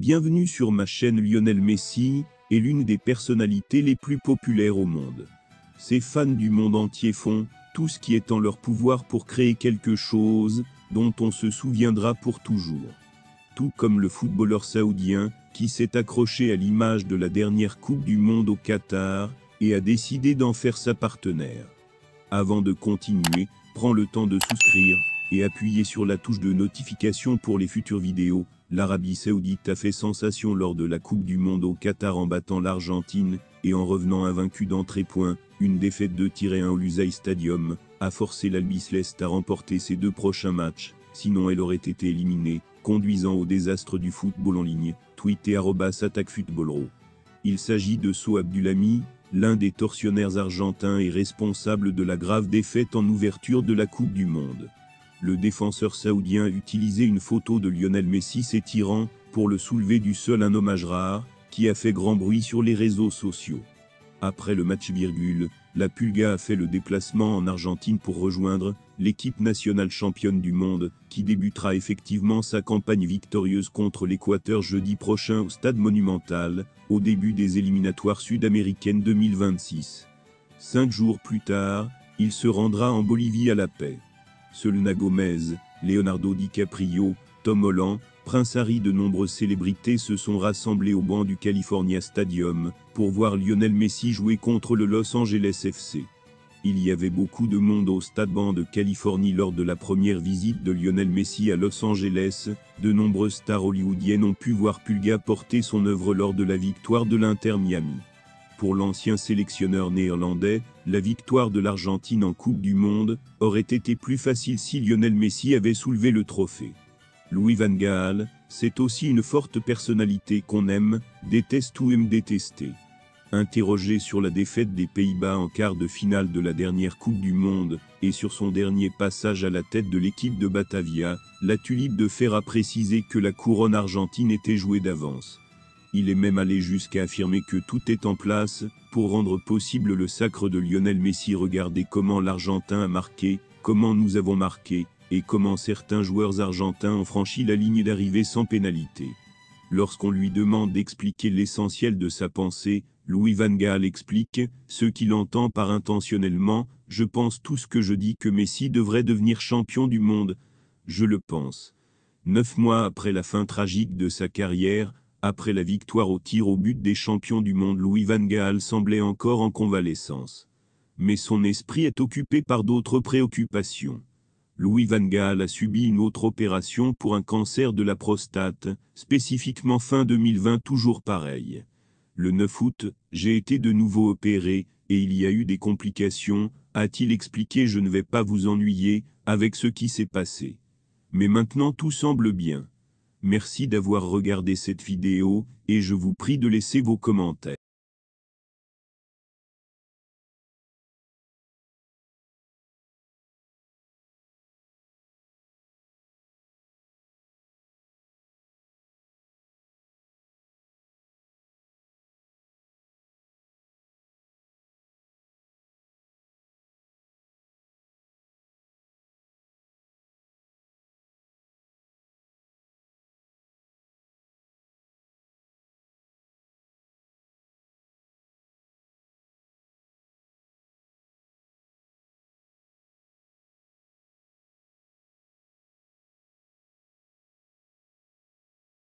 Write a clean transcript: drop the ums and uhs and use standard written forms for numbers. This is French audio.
Bienvenue sur ma chaîne. Lionel Messi est l'une des personnalités les plus populaires au monde. Ses fans du monde entier font tout ce qui est en leur pouvoir pour créer quelque chose dont on se souviendra pour toujours. Tout comme le footballeur saoudien qui s'est accroché à l'image de la dernière Coupe du Monde au Qatar et a décidé d'en faire sa partenaire. Avant de continuer, prends le temps de souscrire et appuyer sur la touche de notification pour les futures vidéos. L'Arabie Saoudite a fait sensation lors de la Coupe du Monde au Qatar en battant l'Argentine et en revenant invaincu d'entrée-point. Une défaite 2-1 au Lusail Stadium a forcé l'Albi Céleste à remporter ses 2 prochains matchs, sinon elle aurait été éliminée, conduisant au désastre du football en ligne. Tweet et @attaquefootballro. Il s'agit de Sow Abdulhami, l'un des tortionnaires argentins et responsable de la grave défaite en ouverture de la Coupe du Monde. Le défenseur saoudien a utilisé une photo de Lionel Messi s'étirant pour le soulever du sol, un hommage rare qui a fait grand bruit sur les réseaux sociaux. Après le match, la Pulga a fait le déplacement en Argentine pour rejoindre l'équipe nationale championne du monde, qui débutera effectivement sa campagne victorieuse contre l'Équateur jeudi prochain au Stade Monumental, au début des éliminatoires sud-américaines 2026. 5 jours plus tard, il se rendra en Bolivie à La Paix. Selena Gomez, Leonardo DiCaprio, Tom Holland, Prince Harry, de nombreuses célébrités se sont rassemblées au banc du California Stadium pour voir Lionel Messi jouer contre le Los Angeles FC. Il y avait beaucoup de monde au Stade Banc de Californie lors de la première visite de Lionel Messi à Los Angeles. De nombreuses stars hollywoodiennes ont pu voir Pulga porter son œuvre lors de la victoire de l'Inter Miami. Pour l'ancien sélectionneur néerlandais, la victoire de l'Argentine en Coupe du Monde aurait été plus facile si Lionel Messi avait soulevé le trophée. Louis van Gaal, c'est aussi une forte personnalité qu'on aime, déteste ou aime détester. Interrogé sur la défaite des Pays-Bas en quart de finale de la dernière Coupe du Monde et sur son dernier passage à la tête de l'équipe de Batavia, la Tulipe de Fer a précisé que la couronne argentine était jouée d'avance. Il est même allé jusqu'à affirmer que tout est en place pour rendre possible le sacre de Lionel Messi. Regardez comment l'Argentin a marqué, comment nous avons marqué, et comment certains joueurs argentins ont franchi la ligne d'arrivée sans pénalité. Lorsqu'on lui demande d'expliquer l'essentiel de sa pensée, Louis van Gaal explique ce qu'il entend par intentionnellement. Je pense tout ce que je dis, que Messi devrait devenir champion du monde. Je le pense. 9 mois après la fin tragique de sa carrière, après la victoire au tir au but des champions du monde, Louis van Gaal semblait encore en convalescence. Mais son esprit est occupé par d'autres préoccupations. Louis van Gaal a subi une autre opération pour un cancer de la prostate, spécifiquement fin 2020, toujours pareil. Le 9 août, j'ai été de nouveau opéré, et il y a eu des complications, a-t-il expliqué. Je ne vais pas vous ennuyer avec ce qui s'est passé. Mais maintenant tout semble bien. Merci d'avoir regardé cette vidéo, et je vous prie de laisser vos commentaires.